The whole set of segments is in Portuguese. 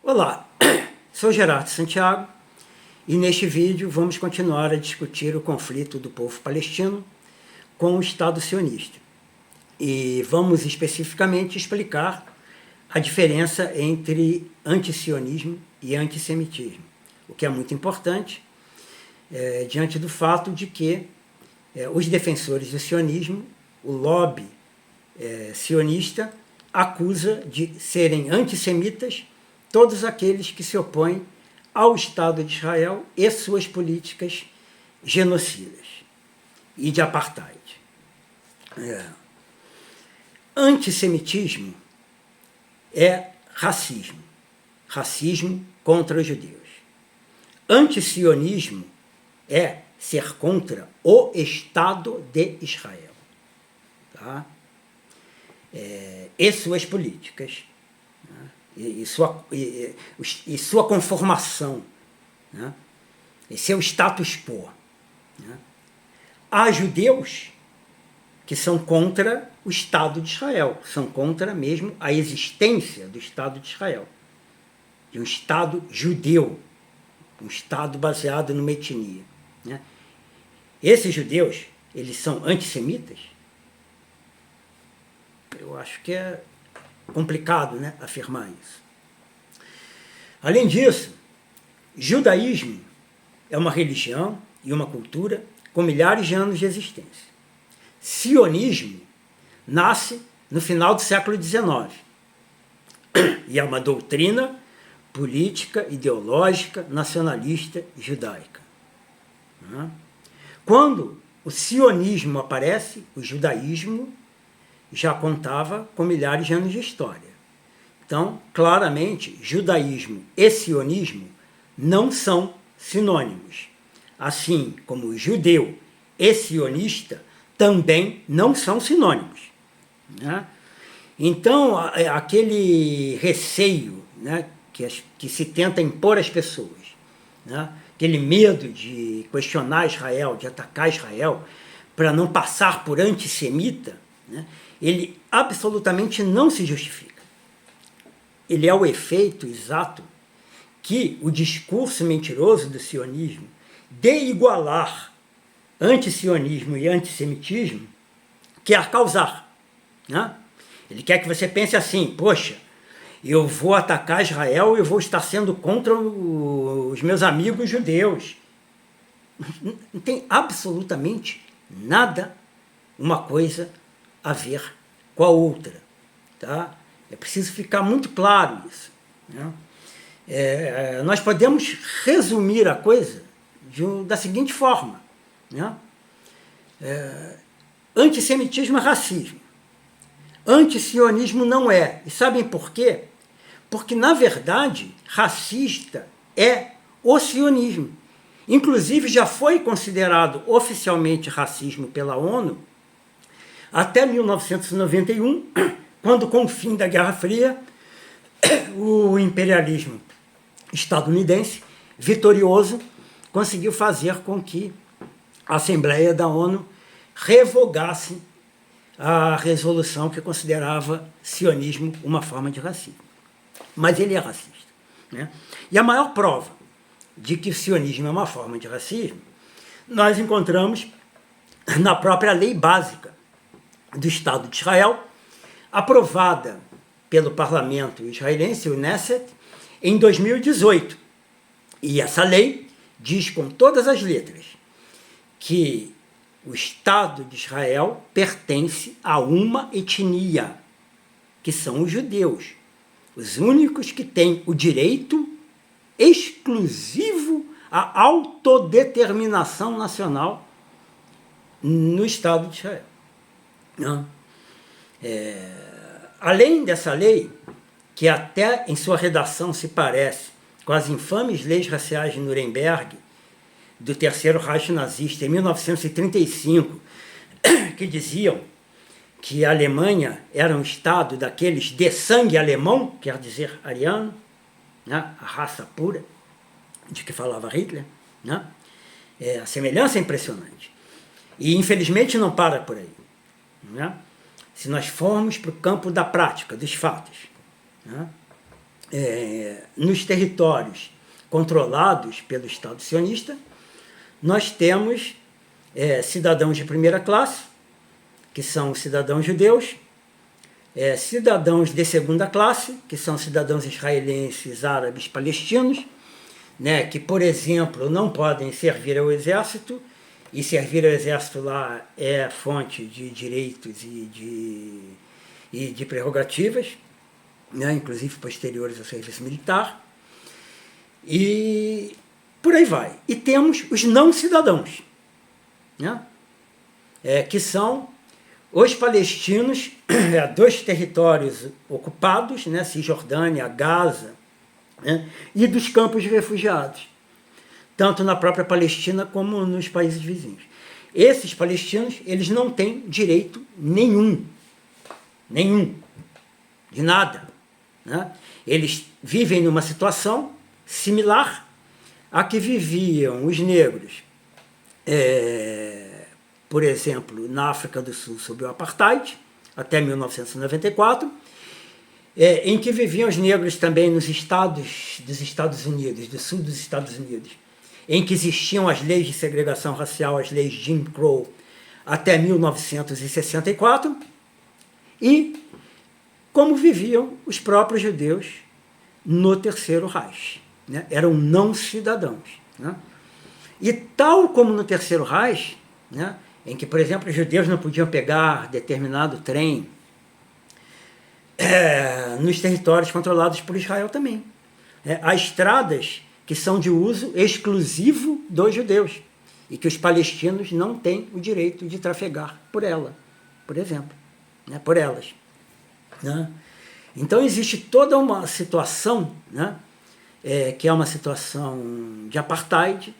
Olá, sou Gerardo Santiago e neste vídeo vamos continuar a discutir o conflito do povo palestino com o Estado sionista. E vamos especificamente explicar a diferença entre antisionismo e antissemitismo, o que é muito importante diante do fato de que os defensores do sionismo, o lobby sionista, acusa de serem antissemitas todos aqueles que se opõem ao Estado de Israel e suas políticas genocidas e de apartheid. Antissemitismo é racismo, racismo contra os judeus. Antisionismo é ser contra o Estado de Israel, tá? E suas políticas, né? e sua conformação, né? E seu status quo, né? Há judeus que são contra o Estado de Israel, são contra mesmo a existência do Estado de Israel, de um Estado judeu, um Estado baseado numa etnia, né? Esses judeus, eles são antissemitas? Eu acho que é complicado, né, afirmar isso. Além disso, judaísmo é uma religião e uma cultura com milhares de anos de existência. Sionismo nasce no final do século XIX e é uma doutrina política, ideológica, nacionalista judaica. Quando o sionismo aparece, o judaísmo já contava com milhares de anos de história. Então, claramente, judaísmo e sionismo não são sinônimos. Assim como judeu e sionista também não são sinônimos, né? Então, aquele receio, né, que se tenta impor às pessoas, né, aquele medo de questionar Israel, de atacar Israel, para não passar por antissemita, né, ele absolutamente não se justifica. Ele é o efeito exato que o discurso mentiroso do sionismo, de igualar antisionismo e antissemitismo, quer causar, né? Ele quer que você pense assim: poxa, eu vou atacar Israel e eu vou estar sendo contra os meus amigos judeus. Não tem absolutamente nada uma coisa a ver com a outra, tá? É preciso ficar muito claro isso, né? Nós podemos resumir a coisa da seguinte forma, né? Antissemitismo é racismo, antisionismo não é. E sabem por quê? Porque, na verdade, racista é o sionismo. Inclusive, já foi considerado oficialmente racismo pela ONU até 1991, quando, com o fim da Guerra Fria, o imperialismo estadunidense, vitorioso, conseguiu fazer com que a Assembleia da ONU revogasse a resolução que considerava sionismo uma forma de racismo. Mas ele é racista, né? E a maior prova de que o sionismo é uma forma de racismo nós encontramos na própria lei básica do Estado de Israel, aprovada pelo parlamento israelense, o Knesset, em 2018. E essa lei diz com todas as letras que o Estado de Israel pertence a uma etnia, que são os judeus, os únicos que têm o direito exclusivo à autodeterminação nacional no Estado de Israel. Além dessa lei, que até em sua redação se parece com as infames leis raciais de Nuremberg, do Terceiro Reich nazista, em 1935, que diziam que a Alemanha era um estado daqueles de sangue alemão, quer dizer, ariano, né, a raça pura, de que falava Hitler, né? A semelhança é impressionante. E, infelizmente, não para por aí, né? Se nós formos para o campo da prática, dos fatos, né? nos territórios controlados pelo Estado sionista, nós temos cidadãos de primeira classe, que são os cidadãos judeus, cidadãos de segunda classe, que são cidadãos israelenses, árabes, palestinos, né, que, por exemplo, não podem servir ao exército, e servir ao exército lá é fonte de direitos e de prerrogativas, né, inclusive posteriores ao serviço militar, e por aí vai. E temos os não cidadãos, né, que são os palestinos dos territórios ocupados, né, Cisjordânia, Gaza, né, e dos campos de refugiados, tanto na própria Palestina como nos países vizinhos. Esses palestinos, eles não têm direito nenhum, de nada, né? Eles vivem numa situação similar à que viviam os negros, por exemplo, na África do Sul sob o Apartheid, até 1994, em que viviam os negros também nos estados dos Estados Unidos, do sul dos Estados Unidos, em que existiam as leis de segregação racial, as leis Jim Crow, até 1964, e como viviam os próprios judeus no Terceiro Reich, né? Eram não cidadãos, né? E tal como no Terceiro Reich, né, em que, por exemplo, os judeus não podiam pegar determinado trem, nos territórios controlados por Israel também. Há estradas que são de uso exclusivo dos judeus e que os palestinos não têm o direito de trafegar por ela, por exemplo, né, por elas, né? Então existe toda uma situação, né, que é uma situação de apartheid,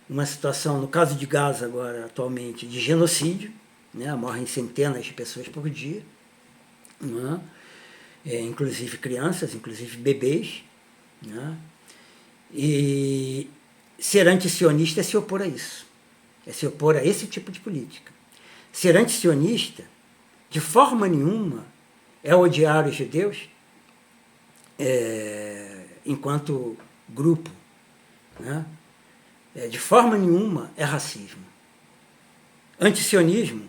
uma situação, no caso de Gaza agora, atualmente, de genocídio, né, morrem centenas de pessoas por dia, né, inclusive crianças, inclusive bebês, né, e ser antisionista é se opor a isso, é se opor a esse tipo de política. Ser antisionista, de forma nenhuma, é odiar os judeus enquanto grupo, né? De forma nenhuma é racismo. Antisionismo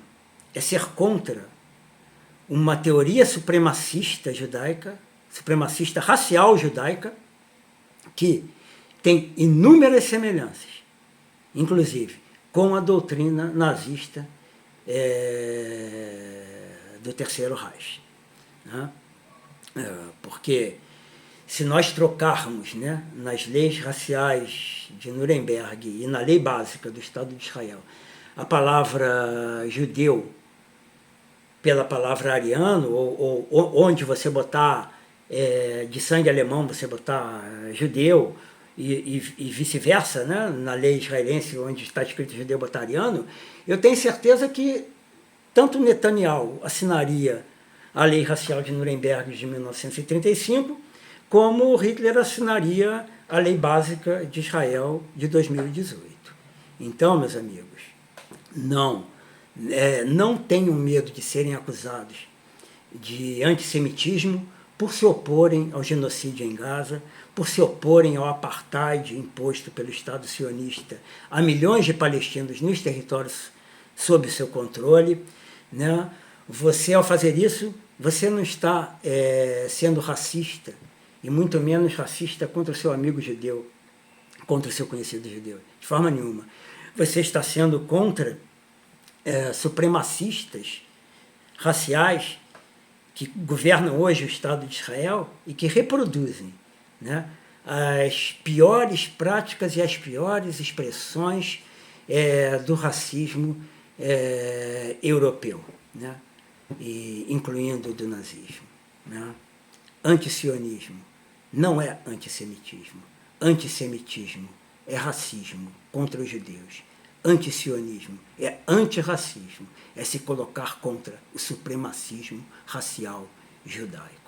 é ser contra uma teoria supremacista judaica, supremacista racial judaica, que tem inúmeras semelhanças, inclusive com a doutrina nazista do Terceiro Reich, né? Porque se nós trocarmos, né, nas leis raciais de Nuremberg e na lei básica do Estado de Israel a palavra judeu pela palavra ariano, ou onde você botar de sangue alemão, você botar judeu, e vice-versa, né, na lei israelense, onde está escrito judeu, botar ariano, eu tenho certeza que tanto Netanyahu assinaria a lei racial de Nuremberg de 1935, como Hitler assinaria a lei básica de Israel de 2018. Então, meus amigos, não tenham medo de serem acusados de antissemitismo por se oporem ao genocídio em Gaza, por se oporem ao apartheid imposto pelo Estado sionista a milhões de palestinos nos territórios sob seu controle, né? Você, ao fazer isso, você não está sendo racista, e muito menos racista contra o seu amigo judeu, contra o seu conhecido judeu, de forma nenhuma. Você está sendo contra supremacistas raciais que governam hoje o Estado de Israel e que reproduzem, né, as piores práticas e as piores expressões do racismo europeu, né, incluindo do nazismo, né? Antisionismo não é antissemitismo. Antissemitismo é racismo contra os judeus. Antisionismo é antirracismo, é se colocar contra o supremacismo racial judaico.